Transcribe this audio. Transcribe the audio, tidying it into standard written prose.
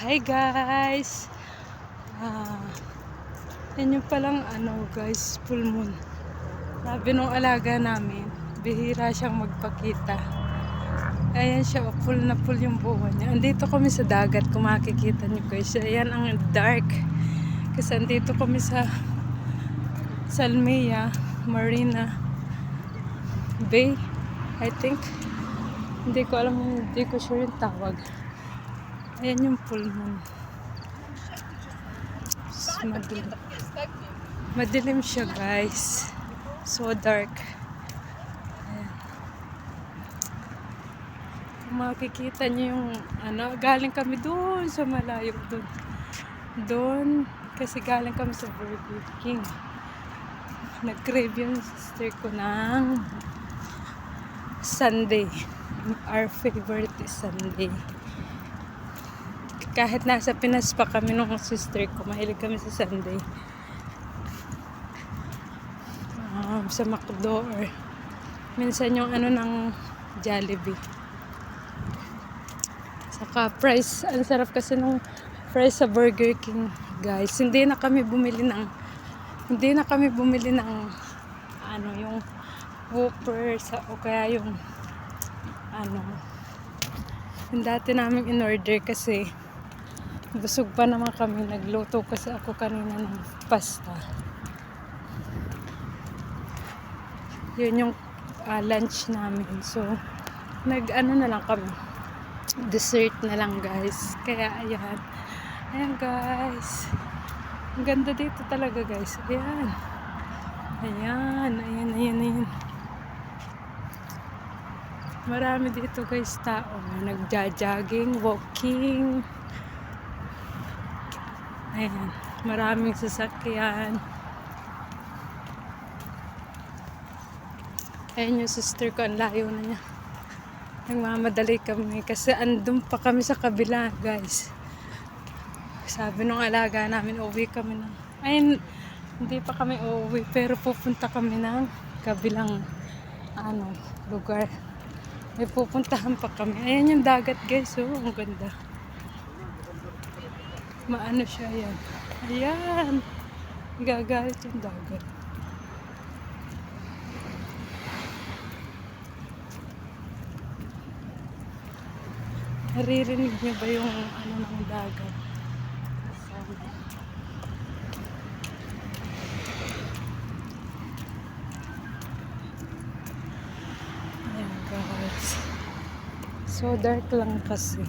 Hi guys! Yan yung palang guys, full moon. Sabi nung alaga namin, bihira siyang magpakita. Ayan siya, full na full yung buwan niya. Andito kami sa dagat, kung makikita nyo guys. Ayan ang dark. Kasi andito kami sa Salmia Marina Bay, I think. Hindi ko alam, hindi ko sure yung tawag. Ayan yung full moon. Madilim. Madilim siya guys. So dark. Ayan. Kung makikita niyo yung galing kami doon sa malayo doon. Doon kasi galing kami sa Burger King. Nag-crave yung sister ko ng Sunday. Our favorite is Sunday. Kahit nasa Pinas pa kami nung sister ko, mahilig kami sa Sunday. Sa McDo or minsan yung ng Jollibee. Saka price, ang sarap kasi nung price sa Burger King, guys. Hindi na kami bumili ng yung Whopper o kaya yung yung dati namin in order kasi busog pa naman kami. Nagluto kasi ako kanina ng pasta. Yun yung lunch namin. So, na lang kami. Dessert na lang guys. Kaya ayan. Ayan guys. Ang ganda dito talaga guys. Ayan. Ayan. Marami dito guys tao. Nagja-jogging, walking. Ayan. Maraming sasakyan. Ayan yung sister ko, ang layo na niya. Nagmamadali kami kasi andun pa kami sa kabila guys. Sabi nung alaga namin, uuwi kami ng hindi pa kami uuwi pero pupunta kami ng kabilang lugar. May pupuntahan pa kami. Ayan yung dagat guys, ang ganda. Maano siya yan. Ayan. Gagalit yung dagat. Naririnig niyo ba yung ng dagat? Ayan guys. So dark lang kasi.